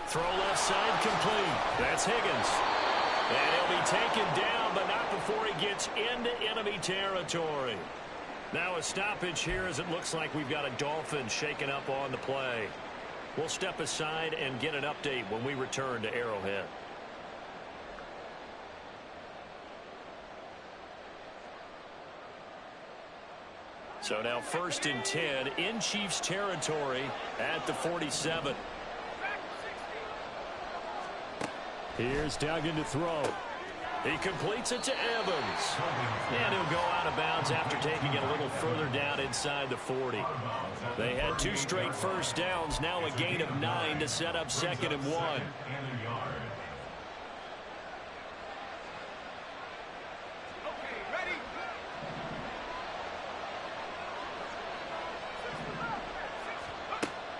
Throw left side complete. That's Higgins. And he'll be taken down, but not before he gets into enemy territory. Now a stoppage here as it looks like we've got a Dolphin shaken up on the play. We'll step aside and get an update when we return to Arrowhead. So now 1st and 10 in Chiefs territory at the 47. Here's Duggan to throw. He completes it to Evans. And he'll go out of bounds after taking it a little further down inside the 40. They had 2 straight first downs, now a gain of 9 to set up 2nd and 1.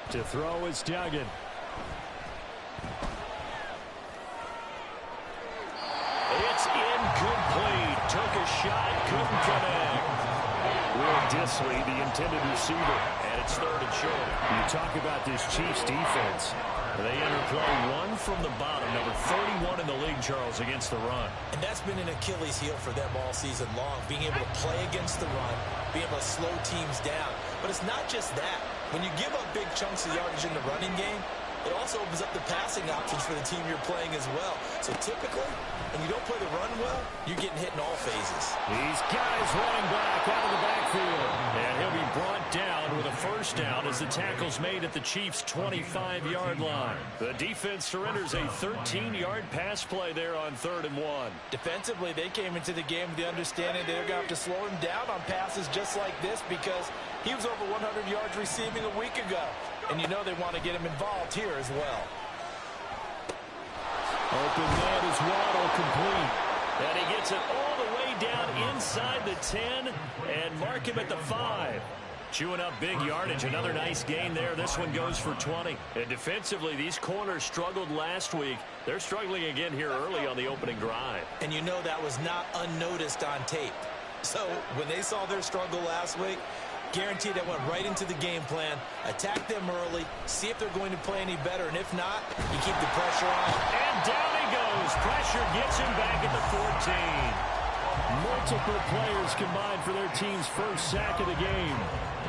To throw is Duggan. It's incomplete. Took a shot, couldn't connect. Will Dissly, the intended receiver, and it's 3rd and short. You talk about this Chiefs defense. They enter play 1 from the bottom, number 31 in the league, Charles, against the run. And that's been an Achilles heel for them all season long, being able to play against the run, being able to slow teams down. But it's not just that. When you give up big chunks of yardage in the running game, it also opens up the passing options for the team you're playing as well. So typically, when you don't play the run well, you're getting hit in all phases. These guys running back out of the backfield. And he'll be brought down with a 1st down as the tackle's made at the Chiefs' 25-yard line. The defense surrenders a 13-yard pass play there on 3rd and 1. Defensively, they came into the game with the understanding they're going to have to slow him down on passes just like this because he was over 100 yards receiving a week ago. And you know they want to get him involved here as well. Open man is Waddle, complete. And he gets it all the way down inside the 10 and mark him at the 5. Chewing up big yardage. Another nice gain there. This one goes for 20. And defensively, these corners struggled last week. They're struggling again here early on the opening drive. And you know that was not unnoticed on tape. So when they saw their struggle last week, guaranteed that went right into the game plan. Attack them early, see if they're going to play any better, and if not, you keep the pressure on. And down he goes. Pressure gets him back at the 14. Multiple players combined for their team's 1st sack of the game.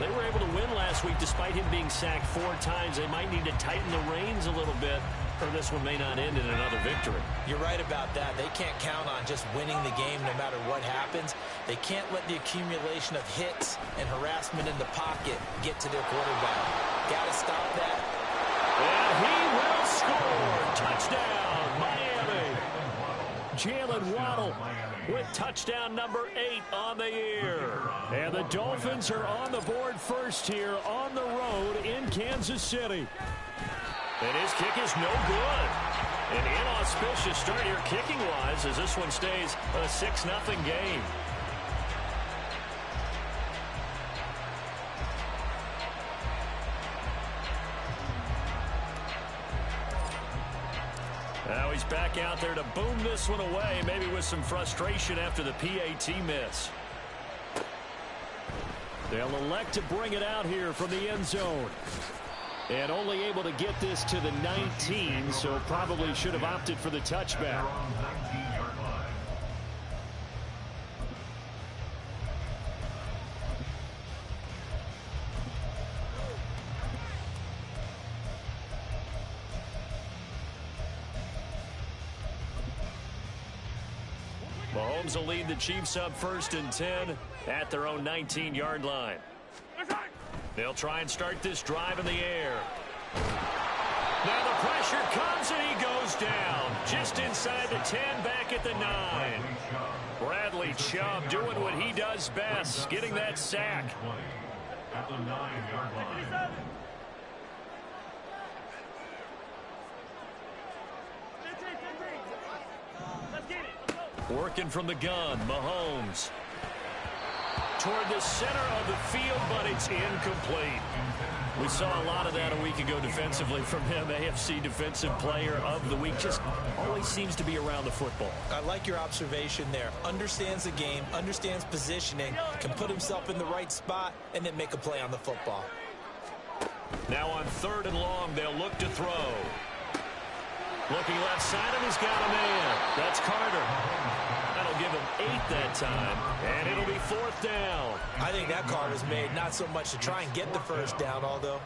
They were able to win last week despite him being sacked 4 times. They might need to tighten the reins a little bit, or this one may not end in another victory. You're right about that. They can't count on just winning the game no matter what happens. They can't let the accumulation of hits and harassment in the pocket get to their quarterback. Got to stop that. And he will score. Touchdown, Miami. Jalen Waddle with touchdown number 8 on the year. And the Dolphins are on the board first here on the road in Kansas City. And his kick is no good. An inauspicious start here kicking-wise as this one stays a 6-0 game. Now he's back out there to boom this one away, maybe with some frustration after the PAT miss. They'll elect to bring it out here from the end zone. And only able to get this to the 19, so probably should have opted for the touchback. Mahomes will lead the Chiefs up 1st and 10 at their own 19-yard line. They'll try and start this drive in the air. Now the pressure comes and he goes down. Just inside the 10, back at the 9. Bradley Chubb doing what he does best, getting that sack. At the 9-yard line. Working from the gun, Mahomes. Toward the center of the field, but it's incomplete. We saw a lot of that a week ago defensively from him. AFC Defensive Player of the Week. Just always seems to be around the football. I like your observation there. Understands the game, understands positioning, can put himself in the right spot, and then make a play on the football. Now on 3rd and long, they'll look to throw. Looking left side, and he's got a man. That's Carter. That'll give him 8 that time, and it'll be 4th down. I think that call was made not so much to try and get the first down, although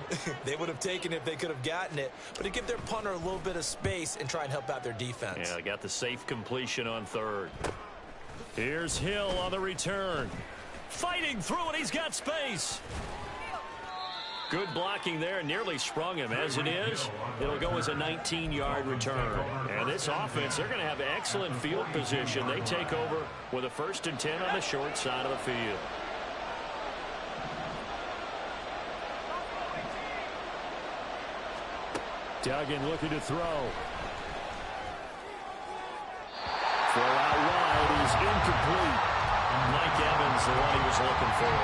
they would have taken it if they could have gotten it, but to give their punter a little bit of space and try and help out their defense. Yeah, got the safe completion on 3rd. Here's Hill on the return. Fighting through it, he's got space. Good blocking there, nearly sprung him. As it is, it'll go as a 19-yard return. And this offense, they're going to have excellent field position. They take over with a 1st and 10 on the short side of the field. Duggan looking to throw. Throw out wide is incomplete. Mike Evans, the one he was looking for.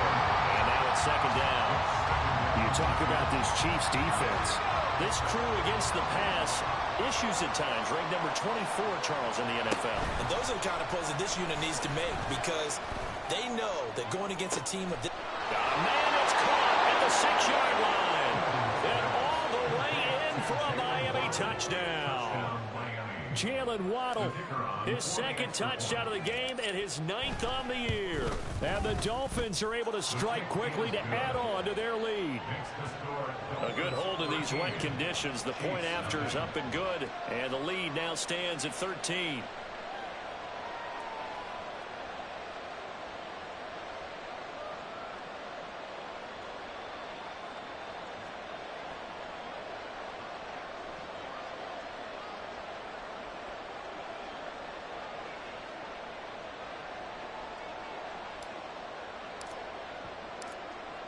And now it's 2nd down. You talk about this Chiefs defense. This crew against the pass, issues at times. Ranked number 24, Charles, in the NFL. And those are the kind of plays that this unit needs to make because they know that going against a team of this... Man, it's caught at the 6-yard line. And all the way in for a Miami touchdown. Jalen Waddle, his 2nd touchdown of the game and his 9th on the year. And the Dolphins are able to strike quickly to add on to their lead. A good hold in these wet conditions. The point after is up and good. And the lead now stands at 13.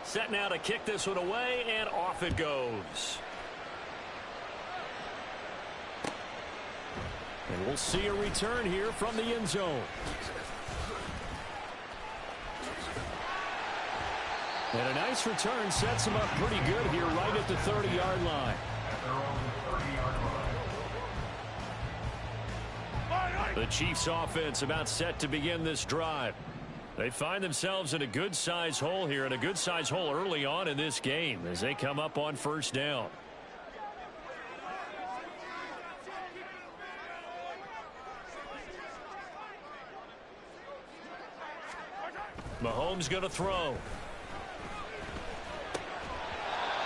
Set now to kick this one away, and off it goes. And we'll see a return here from the end zone. And a nice return sets him up pretty good here right at the 30-yard line. The Chiefs offense about set to begin this drive. They find themselves in a good-sized hole here, and a good-sized hole early on in this game as they come up on 1st down. Mahomes going to throw.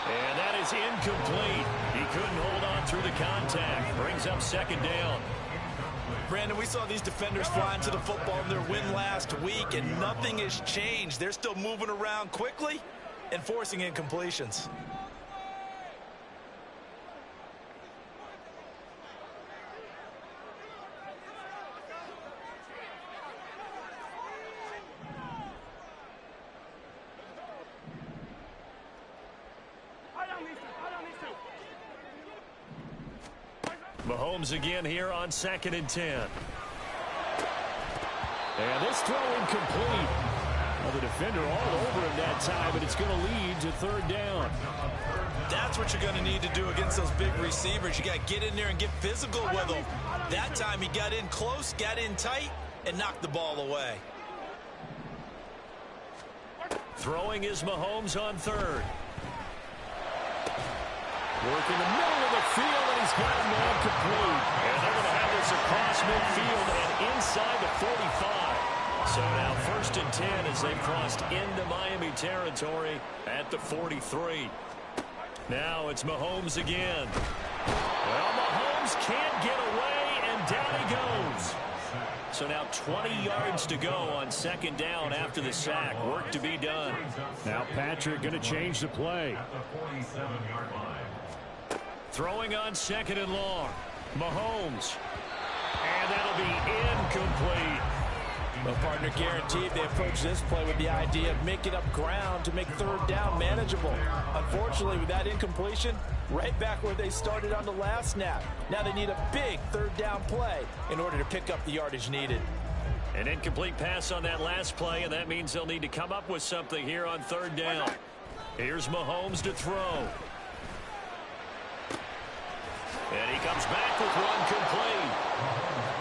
And that is incomplete. He couldn't hold on through the contact. Brings up 2nd down. Brandon, we saw these defenders fly into the football in their win last week, and nothing has changed. They're still moving around quickly and forcing incompletions. Mahomes again here on 2nd and 10. And this throw incomplete. Well, the defender all over him that time, but it's going to lead to 3rd down. That's what you're going to need to do against those big receivers. You got to get in there and get physical with them. That time he got in close, got in tight, and knocked the ball away. Throwing is Mahomes on 3rd. Work in the middle of the field, and he's got a man complete. And they're going to have this across midfield and inside the 45. So now 1st and 10 as they've crossed into Miami territory at the 43. Now it's Mahomes again. Well, Mahomes can't get away, and down he goes. So now 20 yards to go on 2nd down after the sack. Work to be done. Now Patrick going to change the play. Throwing on 2nd and long. Mahomes. And that'll be incomplete. Well, partner, guaranteed they approach this play with the idea of making up ground to make 3rd down manageable. Unfortunately, with that incompletion, right back where they started on the last snap. Now they need a big 3rd down play in order to pick up the yardage needed. An incomplete pass on that last play, and that means they'll need to come up with something here on 3rd down. Here's Mahomes to throw. And he comes back with one complete.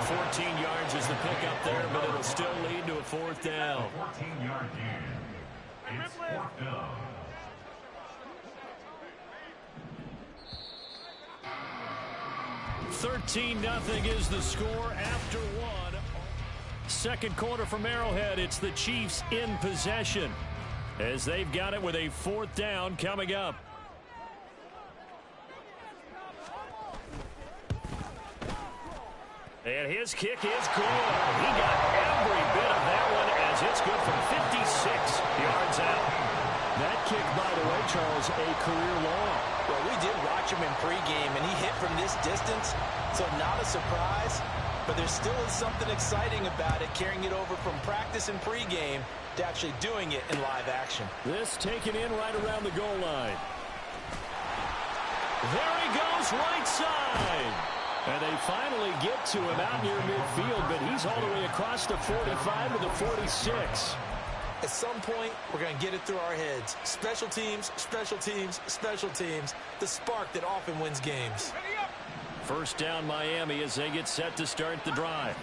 14 yards is the pickup there, but it'll still lead to a 4th down. 14-yard gain. It's 4th down. 13-0 is the score after one. Second quarter from Arrowhead. It's the Chiefs in possession as they've got it with a 4th down coming up. And his kick is good. He got every bit of that one as it's good from 56 yards out. That kick, by the way, Charles, a career long. Well, we did watch him in pregame, and he hit from this distance, so not a surprise. But there still is something exciting about it, carrying it over from practice and pregame to actually doing it in live action. This taken in right around the goal line. There he goes, right side. And they finally get to him out near midfield, but he's all the way across the 45 to the 46. At some point, we're going to get it through our heads. Special teams, special teams, special teams. The spark that often wins games. First down Miami as they get set to start the drive.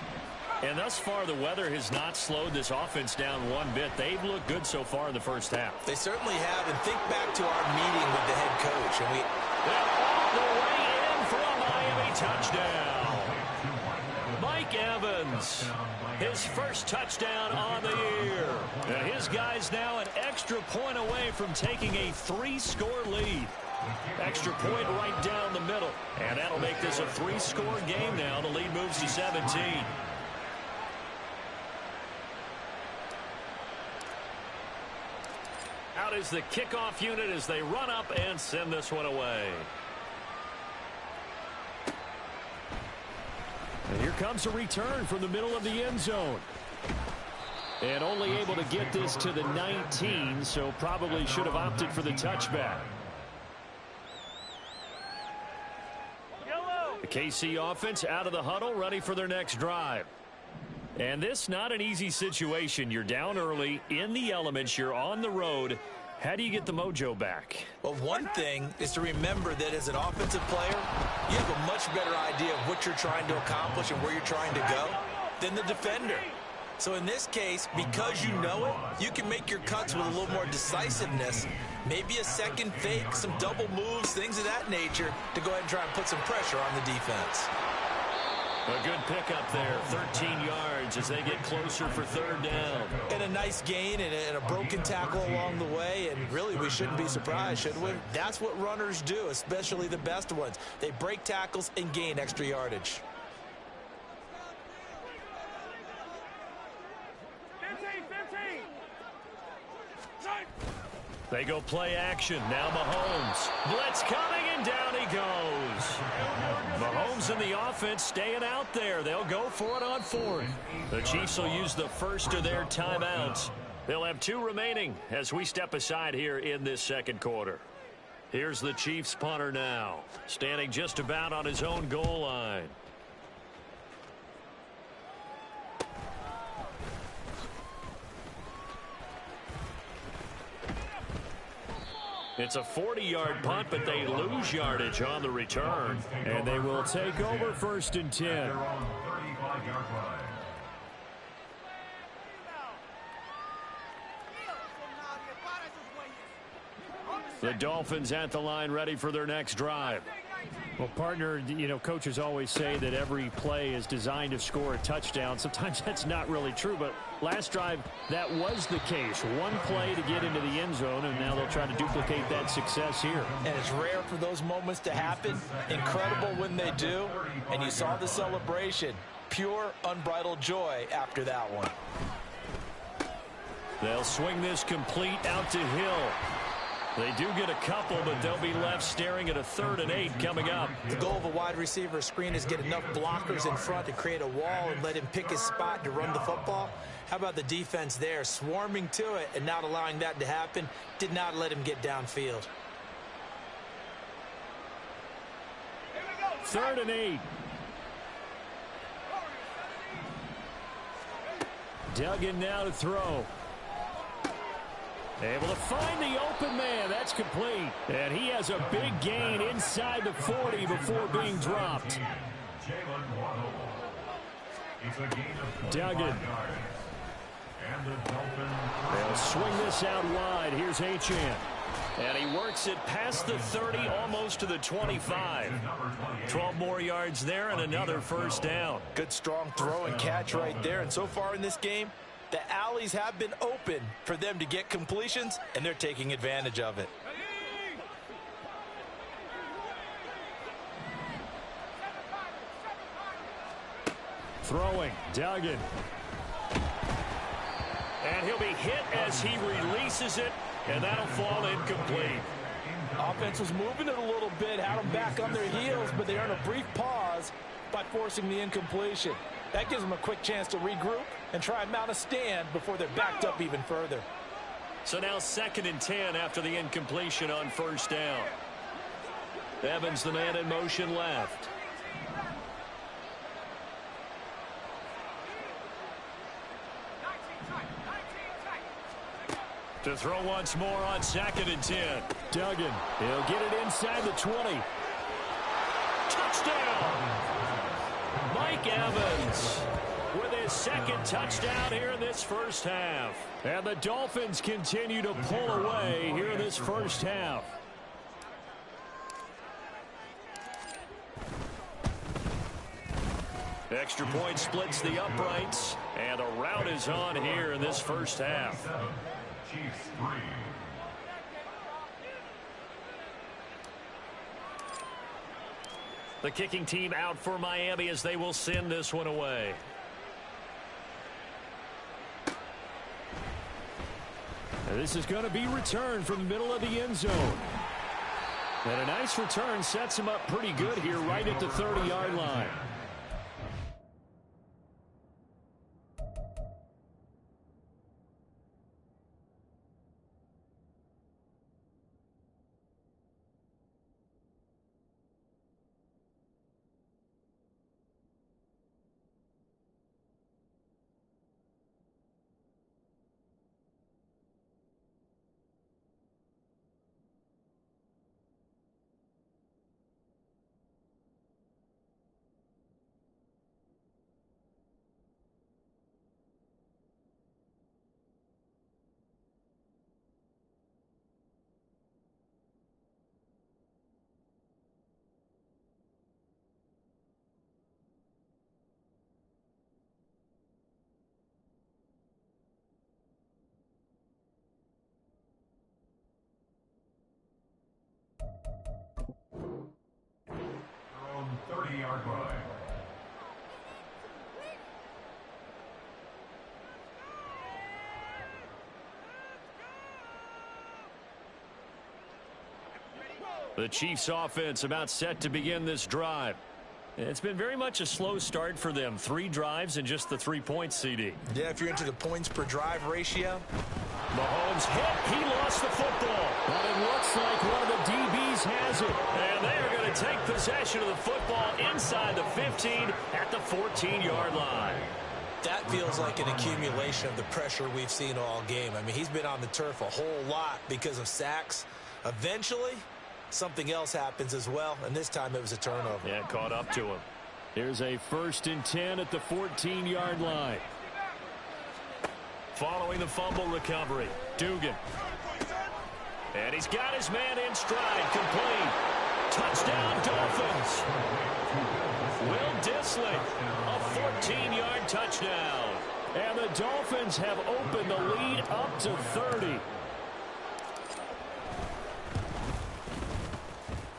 And thus far, the weather has not slowed this offense down one bit. They've looked good so far in the first half. They certainly have. And think back to our meeting with the head coach. And they're all the way in for a Miami touchdown. Mike Evans, his first touchdown on the year. And his guys now an extra point away from taking a 3-score lead. Extra point right down the middle. And that'll make this a 3-score game now. The lead moves to 17. Out is the kickoff unit as they run up and send this one away. And here comes a return from the middle of the end zone. And only able to get this to the 19, so probably should have opted for the touchback. The KC offense out of the huddle, ready for their next drive. And this not an easy situation. You're down early, in the elements, you're on the road. How do you get the mojo back? Well, one thing is to remember that as an offensive player, you have a much better idea of what you're trying to accomplish and where you're trying to go than the defender. So in this case, because you know it, you can make your cuts with a little more decisiveness. Maybe a second fake, some double moves, things of that nature to go ahead and try and put some pressure on the defense. A good pickup there, 13 yards as they get closer for 3rd down. And a nice gain and a broken tackle along the way, and really we shouldn't be surprised, should we? That's what runners do, especially the best ones. They break tackles and gain extra yardage. 15. They go play action. Now Mahomes. Blitz coming, and down he goes. Mahomes and the offense staying out there. They'll go for it on 4th. The Chiefs will use the first of their timeouts. They'll have 2 remaining as we step aside here in this second quarter. Here's the Chiefs punter now, standing just about on his own goal line. It's a 40-yard punt, but they lose yardage on the return. And they will take over 1st and 10. The Dolphins at the line ready for their next drive. Well, partner, you know, coaches always say that every play is designed to score a touchdown. Sometimes that's not really true, but last drive, that was the case. One play to get into the end zone, and now they'll try to duplicate that success here. And it's rare for those moments to happen. Incredible when they do. And you saw the celebration. Pure, unbridled joy after that one. They'll swing this complete out to Hill. They do get a couple, but they'll be left staring at a 3rd and 8 coming up. The goal of a wide receiver screen is get enough blockers in front to create a wall and let him pick his spot to run the football. How about the defense there, swarming to it and not allowing that to happen? Did not let him get downfield. 3rd and 8. Duggan now to throw. Able to find the open man. That's complete. And he has a big gain inside the 40 before being dropped. Duggan. They'll swing this out wide. Here's Achane. And he works it past the 30, almost to the 25. 12 more yards there and another first down. Good strong throw and catch right there. And so far in this game, the alleys have been open for them to get completions, and they're taking advantage of it. Throwing, Duggan. And he'll be hit as he releases it, and that'll fall incomplete. Offense was moving it a little bit, had them back on their heels, but they earned a brief pause by forcing the incompletion. That gives them a quick chance to regroup and try and mount a stand before they're backed up even further. So now 2nd and 10 after the incompletion on first down. Evans, the man in motion left. To throw once more on 2nd and 10. Duggan, he'll get it inside the 20. Touchdown! Mike Evans with his 2nd touchdown here in this first half. And the Dolphins continue to pull away here in this first half. Extra point splits the uprights, and a rout is on here in this first half. Chiefs 3. The kicking team out for Miami as they will send this one away. And this is going to be returned from the middle of the end zone. And a nice return sets him up pretty good here right at the 30-yard line. Their own 30-yard line. The Chiefs offense about set to begin this drive. It's been very much a slow start for them. 3 drives and just the 3 points, CD. Yeah, if you're into the points per drive ratio. Mahomes hit. He lost the football. But it looks like one of the DBs has it. And they're going to take possession of the football inside the 15 at the 14-yard line. That feels like an accumulation of the pressure we've seen all game. I mean, he's been on the turf a whole lot because of sacks. Eventually, something else happens as well, and this time it was a turnover. Yeah, it caught up to him. Here's a 1st and 10 at the 14-yard line. Following the fumble recovery, Dugan. And he's got his man in stride, complete. Touchdown, Dolphins. Will Dissly, a 14-yard touchdown. And the Dolphins have opened the lead up to 30.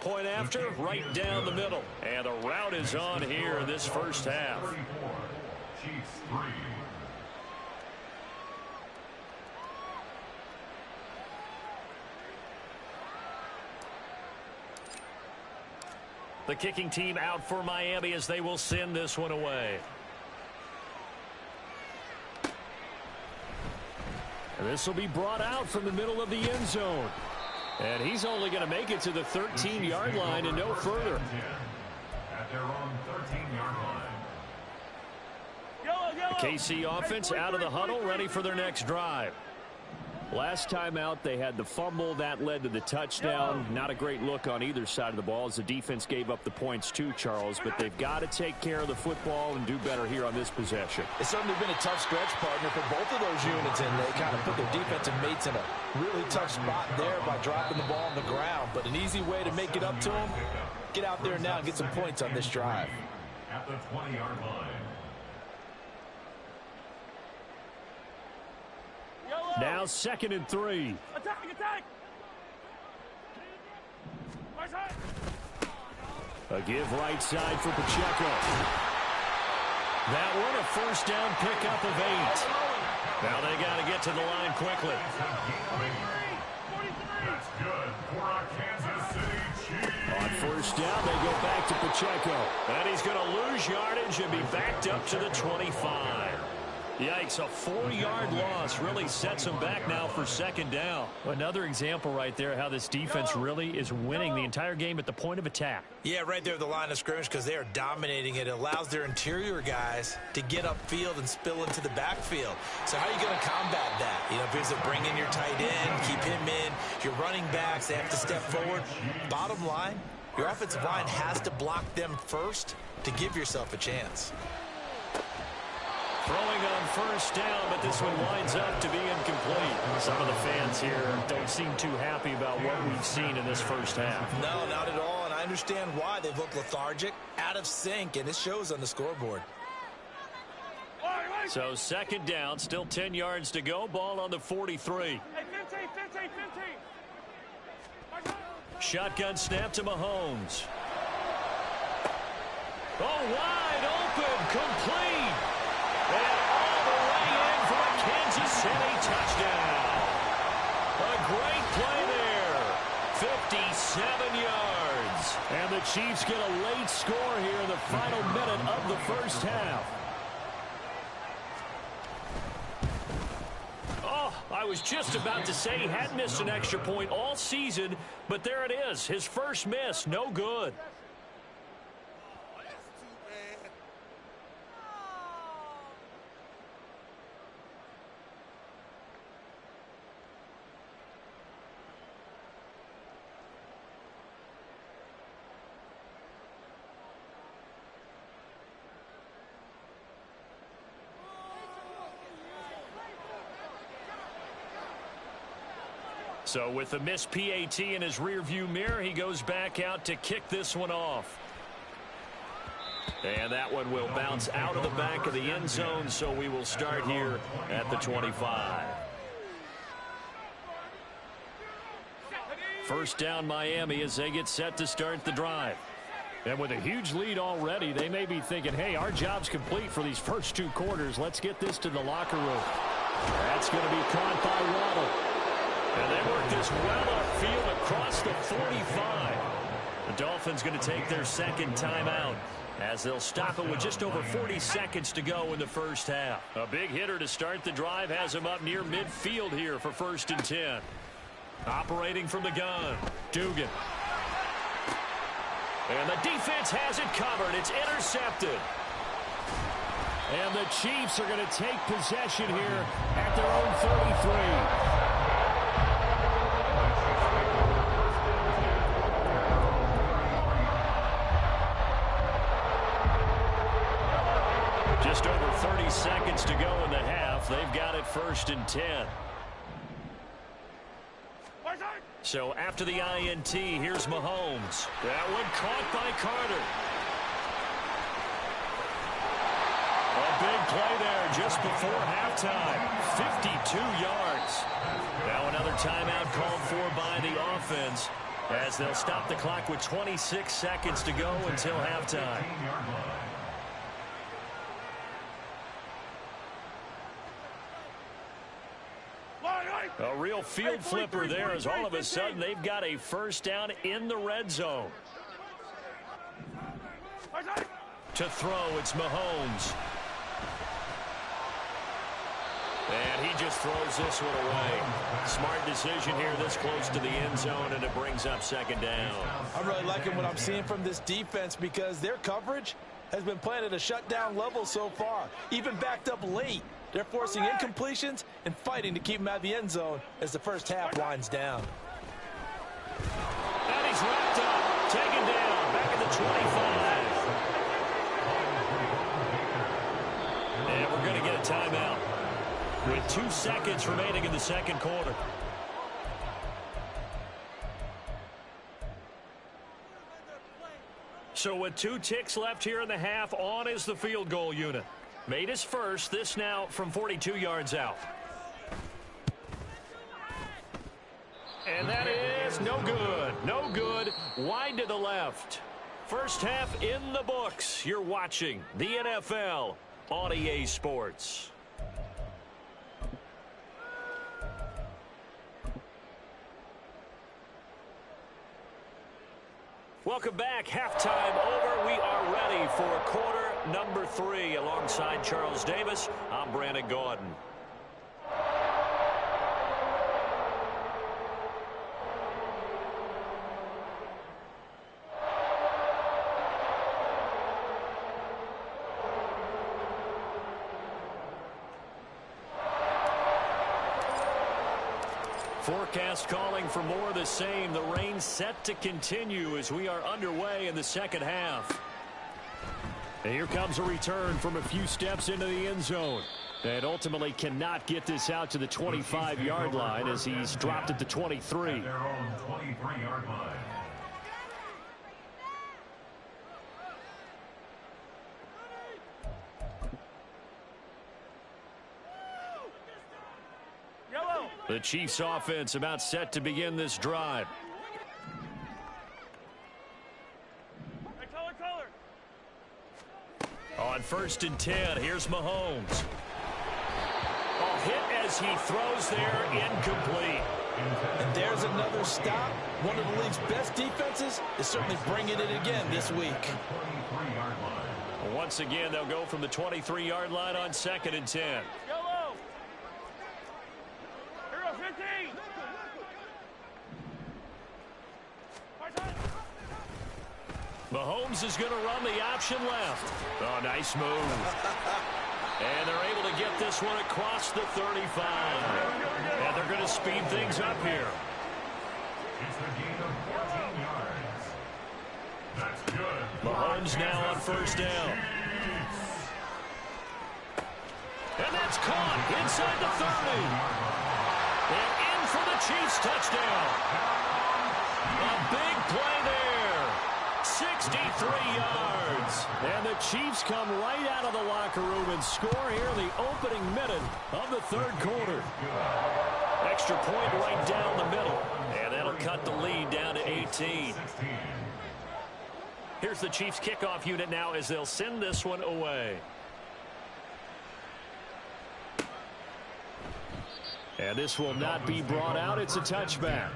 Point after, right down the middle. And a rout is on here in this first half. 34. Chiefs 3. The kicking team out for Miami as they will send this one away. And this will be brought out from the middle of the end zone. And he's only going to make it to the 13-yard line and no further. At their own 13-yard line. The KC offense out of the huddle, ready for their next drive. Last time out, they had the fumble. That led to the touchdown. Not a great look on either side of the ball as the defense gave up the points too, Charles. But they've got to take care of the football and do better here on this possession. It's certainly been a tough stretch, partner, for both of those units, and they kind of put their defensive mates in a really tough spot there by dropping the ball on the ground. But an easy way to make it up to them, get out there now and get some points on this drive. At the 20-yard line. Now 2nd and 3. Attack, attack! Right side! A give right side for Pacheco. That one a first down pickup of 8. Now they got to get to the line quickly. That's good for a Kansas City Chiefs. On first down, they go back to Pacheco. And he's going to lose yardage and be backed up to the 25. Yikes, a 4-yard loss really sets him back now for 2nd down. Another example right there how this defense really is winning the entire game at the point of attack. Yeah, right there at the line of scrimmage because they are dominating it. It allows their interior guys to get upfield and spill into the backfield. So how are you going to combat that? You know, if you bring in your tight end, keep him in, your running backs, they have to step forward. Bottom line, your offensive line has to block them first to give yourself a chance. Throwing on first down, but this one winds up to be incomplete. Some of the fans here don't seem too happy about what we've seen in this first half. No, not at all, and I understand why. They've looked lethargic, out of sync, and it shows on the scoreboard. So 2nd down, still 10 yards to go. Ball on the 43. Hey, 15. Shotgun snap to Mahomes. Oh, wide open, complete. And all the way in for a Kansas City touchdown. A great play there. 57 yards. And the Chiefs get a late score here in the final minute of the first half. Oh, I was just about to say he hadn't missed an extra point all season, but there it is. His first miss, no good. So with the missed PAT in his rearview mirror, he goes back out to kick this one off. And that one will bounce out of the back of the end zone, so we will start here at the 25. First down Miami as they get set to start the drive. And with a huge lead already, they may be thinking, hey, our job's complete for these first 2 quarters. Let's get this to the locker room. That's going to be caught by Waddle. And they work this well upfield across the 45. The Dolphins going to take their 2nd timeout as they'll stop it with just over 40 seconds to go in the first half. A big hitter to start the drive has him up near midfield here for 1st and 10. Operating from the gun, Dugan. And the defense has it covered. It's intercepted. And the Chiefs are going to take possession here at their own 33. Just over 30 seconds to go in the half. They've got it 1st and 10. So after the INT, here's Mahomes. That one caught by Carter. A big play there just before halftime. 52 yards. Now another timeout called for by the offense as they'll stop the clock with 26 seconds to go until halftime. A real field flipper there as all of a sudden they've got a first down in the red zone. To throw, it's Mahomes. And he just throws this one away. Smart decision here this close to the end zone, and it brings up 2nd down. I'm really liking what I'm seeing from this defense because their coverage has been playing at a shutdown level so far, even backed up late. They're forcing incompletions and fighting to keep them out of the end zone as the first half winds down. And he's wrapped up, taken down, back at the 25. And we're going to get a timeout with 2 seconds remaining in the second quarter. So with 2 ticks left here in the half, on is the field goal unit. Made his first, this now from 42 yards out. And that is no good. No good. Wide to the left. First half in the books. You're watching the NFL on EA Sports. Welcome back. Halftime over. We are ready for quarter number 3. Alongside Charles Davis, I'm Brandon Gaudin. Forecast calling for more of the same. The rain set to continue as we are underway in the second half. And here comes a return from a few steps into the end zone. And ultimately cannot get this out to the 25-yard line as he's dropped at the 23. At their own 23-yard line. The Chiefs offense about set to begin this drive. On 1st and 10, here's Mahomes. A hit as he throws there, incomplete. And there's another stop. One of the league's best defenses is certainly bringing it again this week. Once again, they'll go from the 23-yard line on 2nd and 10. Mahomes is going to run the option left. Oh, nice move. And they're able to get this one across the 35. And they're going to speed things up here. It's a gain of 14 yards. That's good. Mahomes now on 1st down. And that's caught inside the 30. And in for the Chiefs touchdown. A big play there. 63 yards. And the Chiefs come right out of the locker room and score here in the opening minute of the 3rd quarter. Extra point right down the middle. And that'll cut the lead down to 18. Here's the Chiefs kickoff unit now as they'll send this one away. And this will not be brought out. It's a touchback.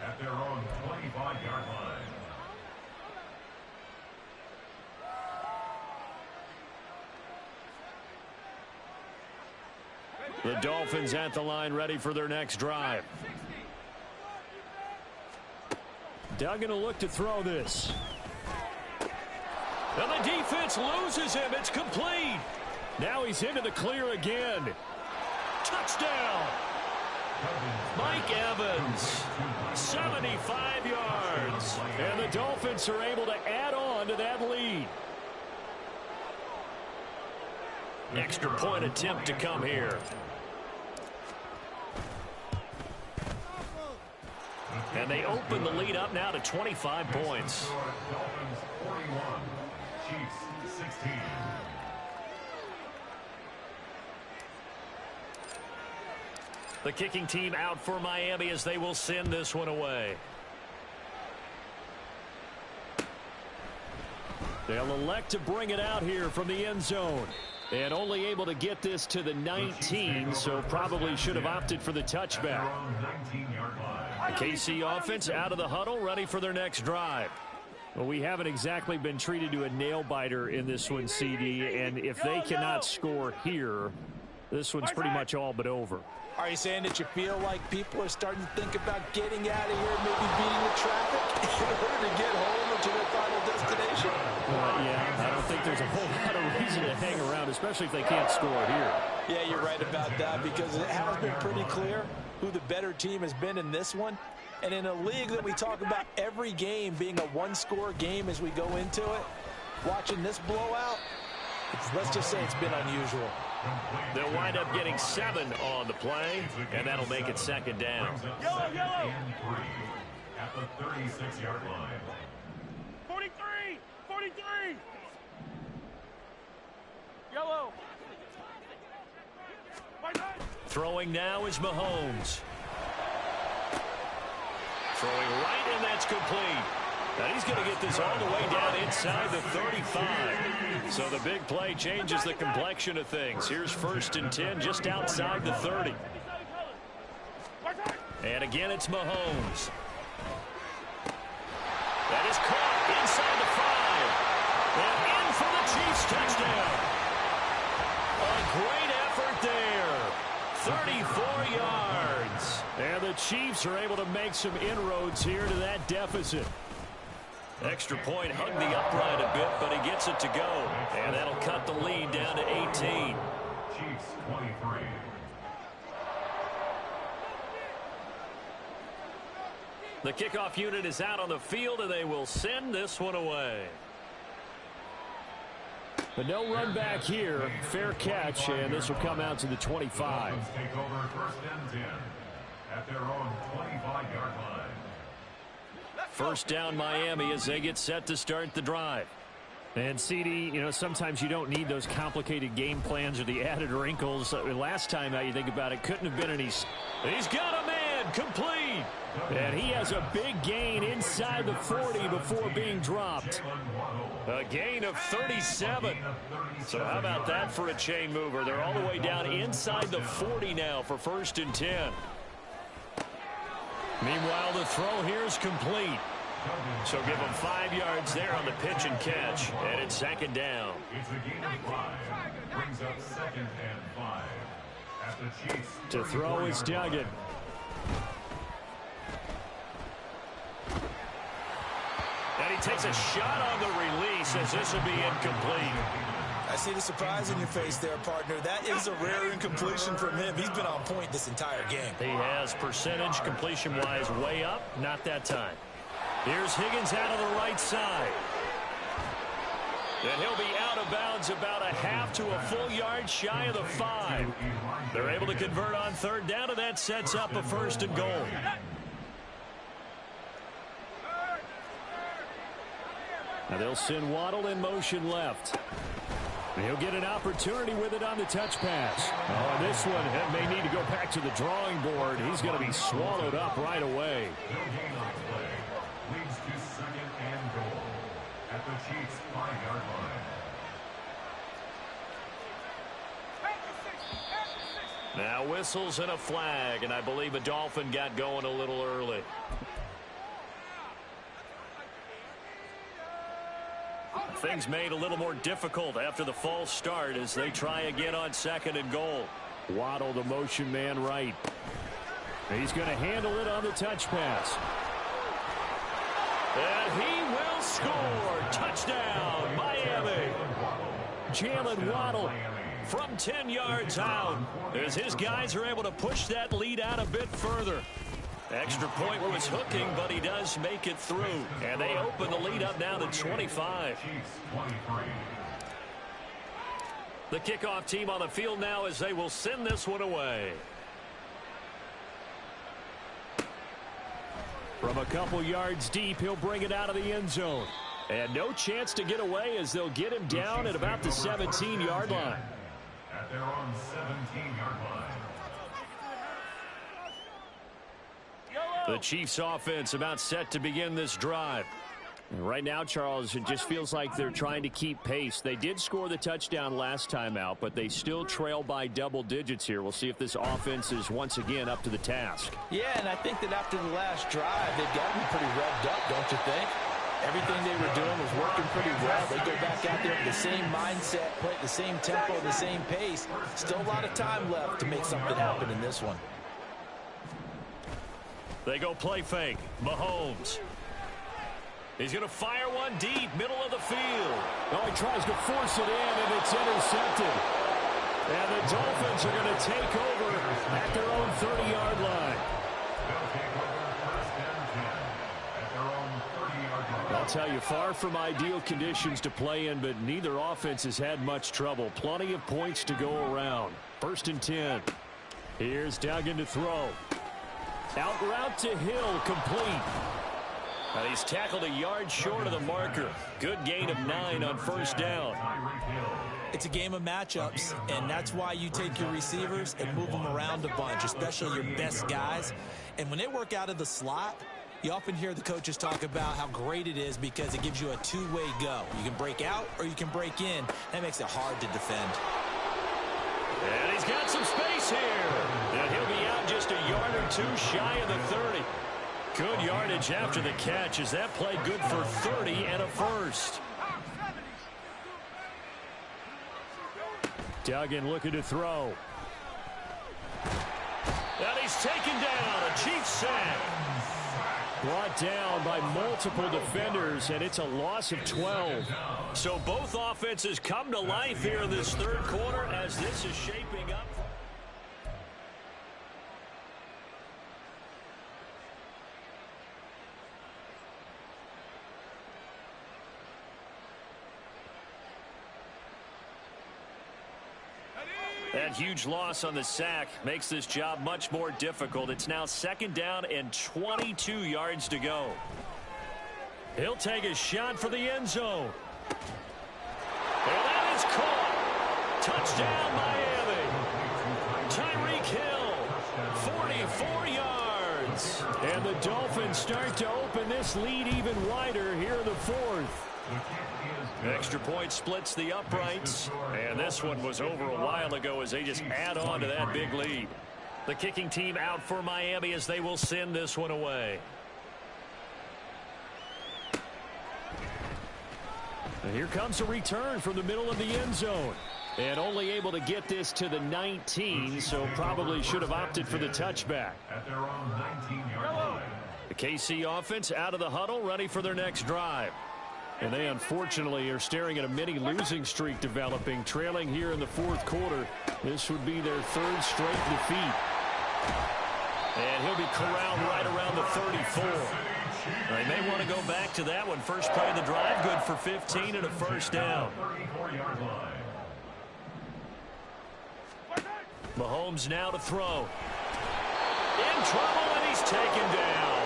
At their own 25-yard line. The Dolphins at the line ready for their next drive. Duggan will look to throw this. And the defense loses him. It's complete. Now he's into the clear again. Touchdown. Mike Evans. 75 yards. And the Dolphins are able to add on to that lead. Extra point attempt to come here. And they open the lead up now to 25 points. Dolphins 41, Chiefs 16. The kicking team out for Miami as they will send this one away. They'll elect to bring it out here from the end zone. And only able to get this to the 19, so probably should have opted for the touchback. The KC offense out of the huddle, ready for their next drive. Well, we haven't exactly been treated to a nail-biter in this one, CD, and if they cannot score here, this one's pretty much all but over. Are you saying that you feel like people are starting to think about getting out of here, maybe beating the traffic in order to get home or to their final destination? Yeah, I don't think there's a whole lot of reason to hang around, especially if they can't score here. Yeah, you're right about that, because it has been pretty clear who the better team has been in this one. And in a league that we talk about every game being a one-score game as we go into it, watching this blowout, let's just say it's been unusual. They'll wind up getting 7 on the play, and that'll make it second down. Yellow, yellow. At the 36-yard line. 43, 43. Yellow. My side. Throwing now is Mahomes. Throwing right, and that's complete. And he's going to get this all the way down inside the 35. So the big play changes the complexion of things. Here's 1st and 10 just outside the 30. And again, it's Mahomes. That is caught inside the 5. And in for the Chiefs touchdown. A great effort there. 34 yards. And the Chiefs are able to make some inroads here to that deficit. Extra point hugged the upright a bit, but he gets it to go. And that'll cut the lead down to 18. Chiefs 23. The kickoff unit is out on the field, and they will send this one away. But no run back here. Fair catch, and this will come out to the 25. Dolphins take over 1st and 10 at their own 25-yard line. First down, Miami, as they get set to start the drive. And CD, you know, sometimes you don't need those complicated game plans or the added wrinkles. Last time out, you think about it, couldn't have been any. He's got a man, complete. And he has a big gain inside the 40 before being dropped. A gain of 37. So how about that for a chain mover? They're all the way down inside the 40 now for 1st and 10. Meanwhile, the throw here is complete. So give them 5 yards there on the pitch and catch. And it's second down. It's a gain of 5. Brings up 2nd and 5. At the Chiefs. To throw is Duggan. And he takes a shot on the release as this will be incomplete. I see the surprise in your face there, partner. That is a rare incompletion from him. He's been on point this entire game. He has percentage completion-wise way up. Not that time. Here's Higgins out of the right side. And he'll be out of bounds about a half to a full yard shy of the 5. They're able to convert on 3rd down, and that sets up a 1st and goal. Now they'll send Waddle in motion left. He'll get an opportunity with it on the touch pass. Oh, this one may need to go back to the drawing board. He's going to be swallowed up right away. No gain on play. Leads to 2nd and goal. At the Chiefs 5-yard line. Now whistles and a flag, and I believe a Dolphin got going a little early. Things made a little more difficult after the false start as they try again on 2nd and goal. Waddle, the motion man right. He's going to handle it on the touch pass. And he will score. Touchdown, Miami. Jalen Waddle from 10 yards out as his guys are able to push that lead out a bit further. Extra point was hooking, but he does make it through. And they open the lead up now to 25. The kickoff team on the field now as they will send this one away. From a couple yards deep, he'll bring it out of the end zone. And no chance to get away as they'll get him down at about the 17-yard line. At their own 17-yard line. The Chiefs offense about set to begin this drive. And right now, Charles, it just feels like they're trying to keep pace. They did score the touchdown last time out, but they still trail by double digits here. We'll see if this offense is once again up to the task. Yeah, and I think that after the last drive, they've got to be pretty revved up, don't you think? Everything they were doing was working pretty well. They go back out there with the same mindset, play at the same tempo, the same pace. Still a lot of time left to make something happen in this one. They go play fake. Mahomes. He's going to fire one deep, middle of the field. Oh, he tries to force it in, and it's intercepted. And the Dolphins are going to take over at their own 30-yard line. They'll take over first and 10 at their own 30-yard line. I'll tell you, far from ideal conditions to play in, but neither offense has had much trouble. Plenty of points to go around. First and 10. Here's Duggan to throw. Out route to Hill, complete. And he's tackled a yard short of the marker. Good gain of 9 on first down. It's a game of matchups, and that's why you take your receivers and move them around a bunch, especially your best guys. And when they work out of the slot, you often hear the coaches talk about how great it is because it gives you a two-way go. You can break out or you can break in. That makes it hard to defend. And he's got some space here. And he'll be out just a yard or two shy of the 30. Good yardage after the catch as that play good for 30 and a first. Duggan looking to throw. And he's taken down. A Chiefs sack. Brought down by multiple defenders, and it's a loss of 12. So both offenses come to life here in this third quarter as this is shaping up. That huge loss on the sack makes this job much more difficult. It's now second down and 22 yards to go. He'll take a shot for the end zone. And that is caught. Touchdown, Miami. Tyreek Hill, 44 yards. And the Dolphins start to open this lead even wider here in the fourth. Extra point splits the uprights, and this one was over a while ago as they just add on to that big lead. The kicking team out for Miami as they will send this one away. And here comes a return from the middle of the end zone. And only able to get this to the 19, so probably should have opted for the touchback. At their own 19-yard line. The KC offense out of the huddle, ready for their next drive. And they unfortunately are staring at a mini losing streak developing, trailing here in the fourth quarter. This would be their third straight defeat. And he'll be corralled right around the 34. They may want to go back to that one. First play of the drive, good for 15 and a first down. Mahomes now to throw. In trouble, and he's taken down.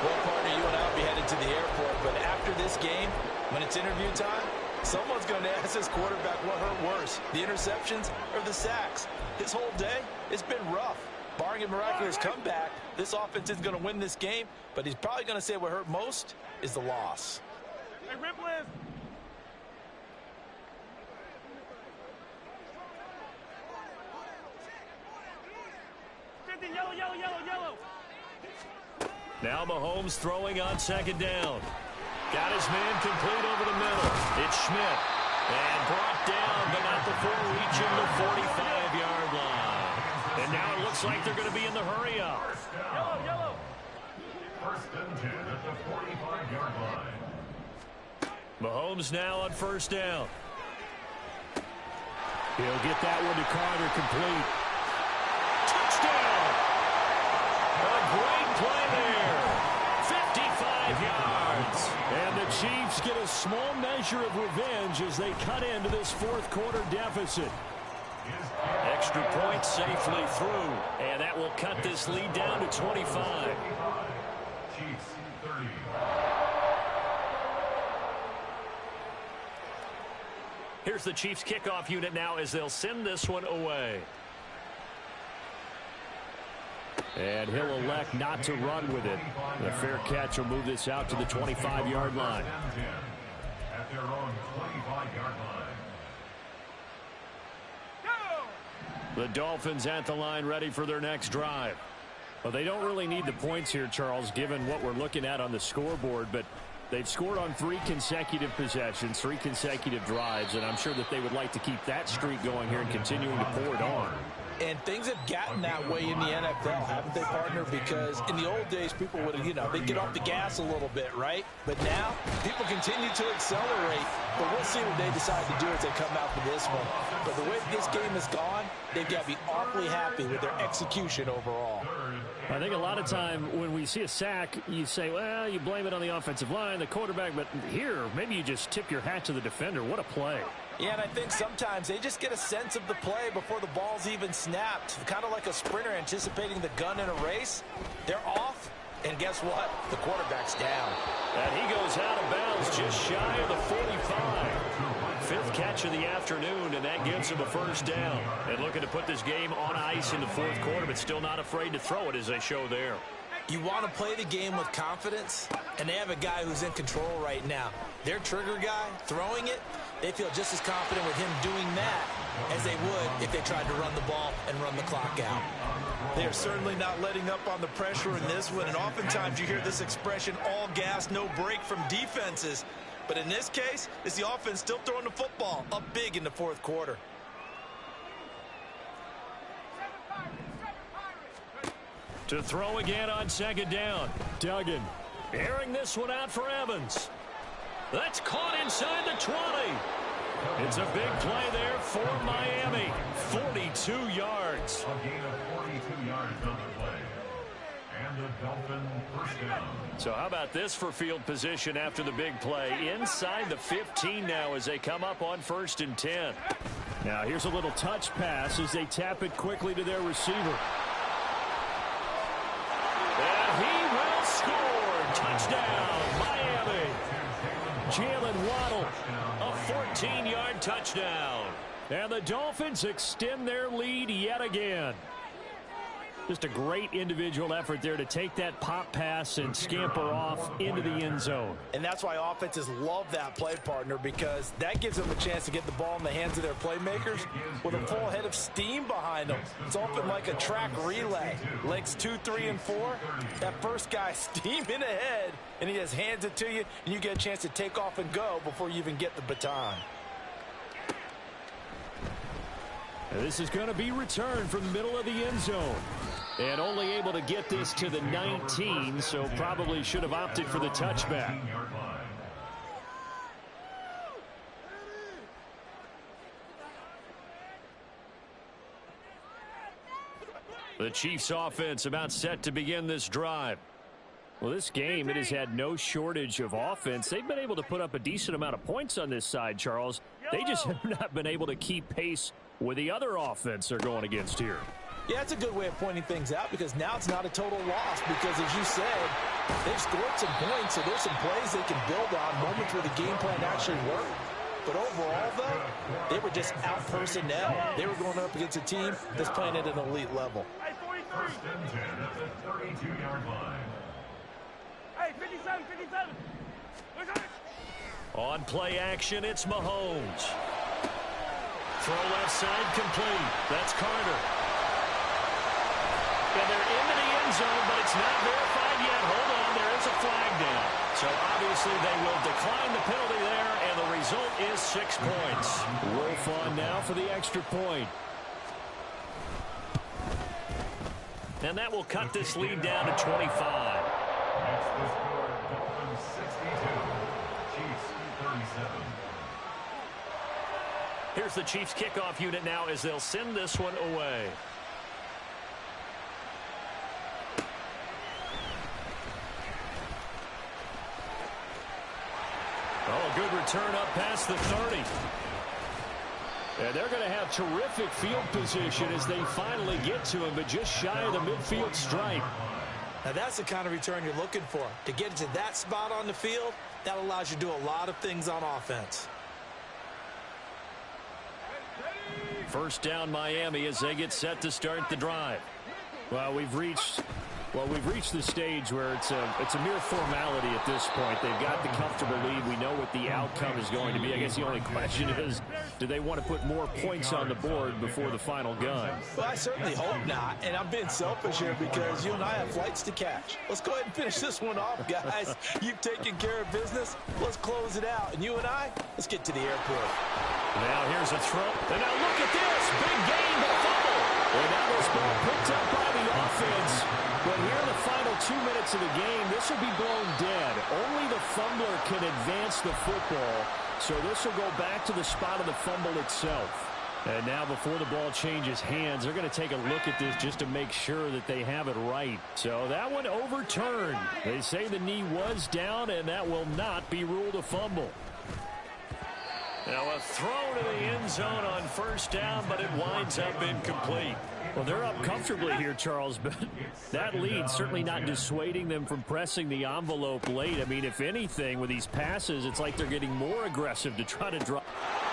Well, partner, you and I will be headed to the airport, but after this game, when it's interview time, someone's going to ask this quarterback what hurt worse, the interceptions or the sacks. His whole day, it's been rough. Barring a miraculous comeback, this offense is going to win this game, but he's probably going to say what hurt most is the loss. Hey, Ripley! Yellow, yellow, yellow, yellow. Now Mahomes throwing on second down. Got his man complete over the middle. It's Schmidt. And brought down, but not before reaching the 45-yard line. And now it looks like they're going to be in the hurry-up. Yellow, yellow. First and 10 at the 45-yard line. Mahomes now on first down. He'll get that one to Carter complete. Touchdown! A great play there. 55 yards. And the Chiefs get a small measure of revenge as they cut into this fourth quarter deficit. Extra point safely through. And that will cut this lead down to 25. Chiefs 30. Here's the Chiefs kickoff unit now as they'll send this one away. And he'll elect not to run with it. And a fair catch will move this out to the 25-yard line. At their own 25-yard line. The Dolphins at the line ready for their next drive. Well, they don't really need the points here, Charles, given what we're looking at on the scoreboard, but they've scored on 3 consecutive possessions, 3 consecutive drives, and I'm sure that they would like to keep that streak going here and continuing to pour it on. And things have gotten that way in the NFL, haven't they, partner? Because in the old days, people would, they'd get off the gas a little bit, right? But now, people continue to accelerate. But we'll see what they decide to do as they come out for this one. But the way this game has gone, they've got to be awfully happy with their execution overall. I think a lot of time when we see a sack, you say, well, you blame it on the offensive line, the quarterback. But here, maybe you just tip your hat to the defender. What a play. Yeah, and I think sometimes they just get a sense of the play before the ball's even snapped. Kind of like a sprinter anticipating the gun in a race. They're off, and guess what? The quarterback's down. And he goes out of bounds just shy of the 45. Fifth catch of the afternoon, and that gives him a first down. And looking to put this game on ice in the fourth quarter, but still not afraid to throw it as they show there. You want to play the game with confidence, and they have a guy who's in control right now. Their trigger guy, throwing it, they feel just as confident with him doing that as they would if they tried to run the ball and run the clock out. They are certainly not letting up on the pressure in this one, and oftentimes you hear this expression, all gas, no break from defenses. But in this case, it's the offense still throwing the football up big in the fourth quarter. To throw again on second down. Duggan airing this one out for Evans. That's caught inside the 20. It's a big play there for Miami. 42 yards. A gain of 42 yards on the play. And the Dolphin first down. So how about this for field position after the big play? Inside the 15 now as they come up on 1st and 10. Now here's a little touch pass as they tap it quickly to their receiver. And he will score. Touchdown, Miami. Jalen Waddle, a 14-yard touchdown. And the Dolphins extend their lead yet again. Just a great individual effort there to take that pop pass and scamper off into the end zone. And that's why offenses love that play, partner, because that gives them a chance to get the ball in the hands of their playmakers with a full head of steam behind them. It's often like a track relay. Legs 2, 3, and 4. That first guy steaming ahead, and he just hands it to you, and you get a chance to take off and go before you even get the baton. This is going to be returned from the middle of the end zone. And only able to get this to the 19, so probably should have opted for the touchback. The Chiefs offense about set to begin this drive. Well, this game, it has had no shortage of offense. They've been able to put up a decent amount of points on this side, Charles. They just have not been able to keep pace with the other offense they're going against here. Yeah, that's a good way of pointing things out because now it's not a total loss because, as you said, they've scored some points, so there's some plays they can build on, moments where the game plan actually worked. But overall, though, they were just out-personnel. They were going up against a team that's playing at an elite level. Hey, 43. First and 10 at the 32-yard line. Hey, 57, 57. On play action, it's Mahomes. Throw left side complete. That's Carter. And they're into the end zone, but it's not verified yet. Hold on, there is a flag down. So obviously they will decline the penalty there, and the result is 6 points. Wolf on now for the extra point. And that will cut this lead down to 25. Next the score, Dolphins 62, Chiefs 37. Here's the Chiefs kickoff unit now as they'll send this one away. Oh, a good return up past the 30. And they're going to have terrific field position as they finally get to him, but just shy of the midfield stripe. Now, that's the kind of return you're looking for. To get into that spot on the field, that allows you to do a lot of things on offense. First down Miami as they get set to start the drive. Well, we've reached the stage where it's a mere formality at this point. They've got the comfortable lead. We know what the outcome is going to be. I guess the only question is, do they want to put more points on the board before the final gun? Well, I certainly hope not. And I'm being selfish here because you and I have flights to catch. Let's go ahead and finish this one off, guys. You've taken care of business. Let's close it out. And you and I, let's get to the airport. Now here's a throw. And now look at this. Big gain, but fumble. And now this ball picked up by the offense. But here in the final 2 minutes of the game, this will be blown dead. Only the fumbler can advance the football. So this will go back to the spot of the fumble itself. And now before the ball changes hands, they're going to take a look at this just to make sure that they have it right. So that one overturned. They say the knee was down, and that will not be ruled a fumble. Now a throw to the end zone on first down, but it winds up incomplete. Well, they're up comfortably here, Charles, but that lead certainly not dissuading them from pressing the envelope late. I mean, if anything, with these passes, it's like they're getting more aggressive to try to drop.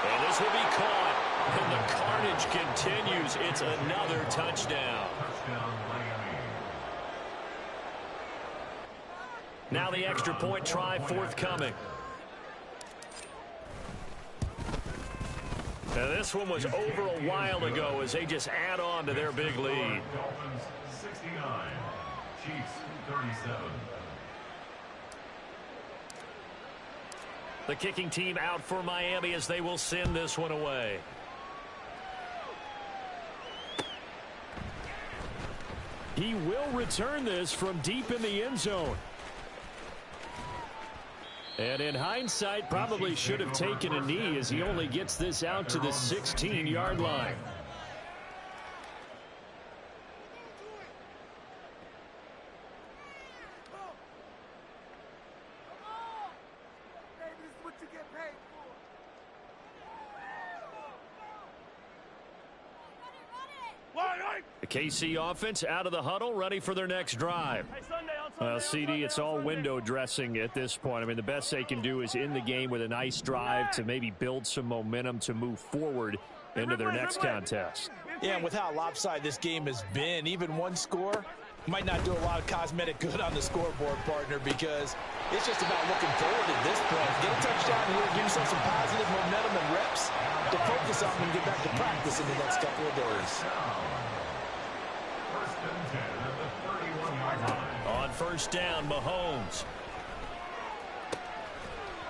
And this will be caught, and the carnage continues. It's another touchdown. Now the extra point try forthcoming. Now this one was over a while ago as they just add on to their big lead. Dolphins 69, Chiefs 37. The kicking team out for Miami as they will send this one away. He will return this from deep in the end zone. And in hindsight, probably should have taken a knee as he only gets this out to the 16-yard line. The KC offense out of the huddle, ready for their next drive. Well, CD, it's all window dressing at this point. I mean, the best they can do is in the game with a nice drive to maybe build some momentum to move forward into their next contest. Yeah, and with how lopsided this game has been, even one score might not do a lot of cosmetic good on the scoreboard, partner, because it's just about looking forward at this point. Get a touchdown here, give yourself some positive momentum and reps to focus on and get back to practice in the next couple of days. On first down, Mahomes.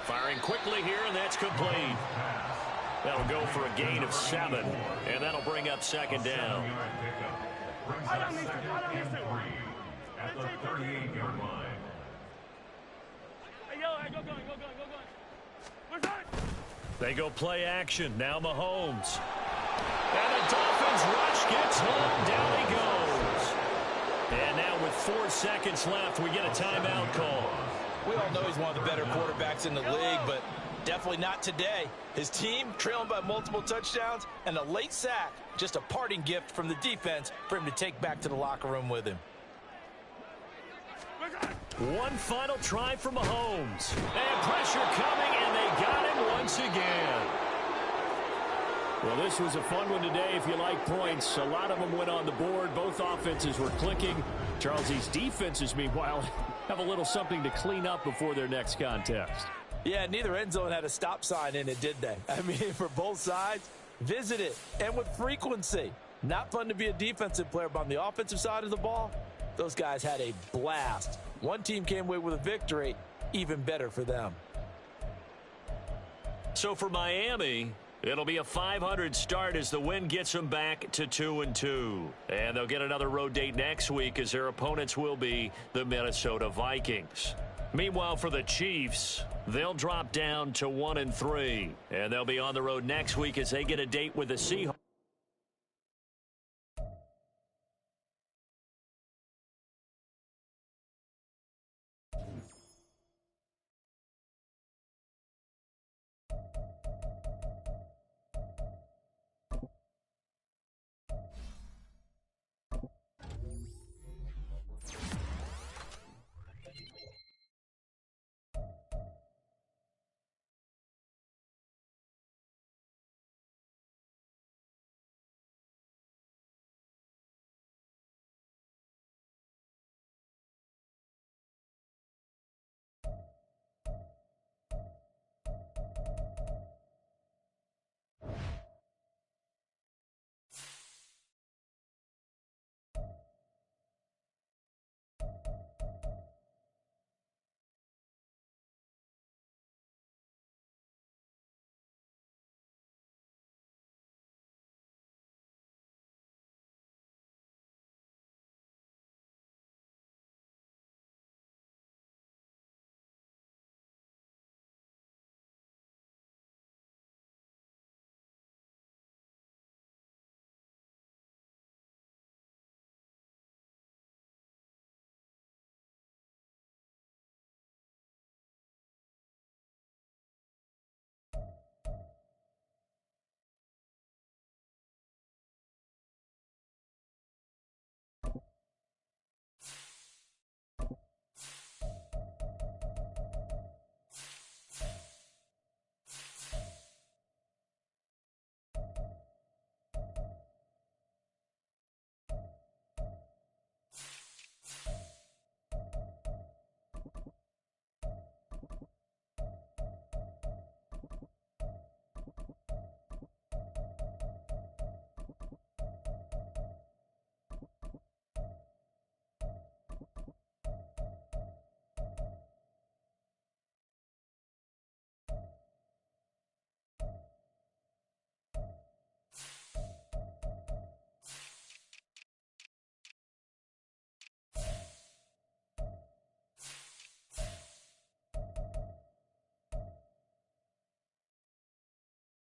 Firing quickly here, and that's complete. That'll go for a gain of 7, and that'll bring up second down. At the 38-yard line. They go play action. Now Mahomes. And the Dolphins rush gets home. Down he goes. And now with 4 seconds left, we get a timeout call. We all know he's one of the better quarterbacks in the league, but definitely not today. His team trailing by multiple touchdowns and a late sack. Just a parting gift from the defense for him to take back to the locker room with him. One final try for Mahomes. And pressure coming, and they got him once again. Well, this was a fun one today if you like points. A lot of them went on the board. Both offenses were clicking. Charles, these defenses, meanwhile, have a little something to clean up before their next contest. Yeah, neither end zone had a stop sign in it, did they? I mean, for both sides, visit it, and with frequency. Not fun to be a defensive player, but on the offensive side of the ball, those guys had a blast. One team came away with a victory, even better for them. So for Miami, it'll be a 500 start as the win gets them back to 2-2. And they'll get another road date next week as their opponents will be the Minnesota Vikings. Meanwhile, for the Chiefs, they'll drop down to 1-3. And they'll be on the road next week as they get a date with the Seahawks.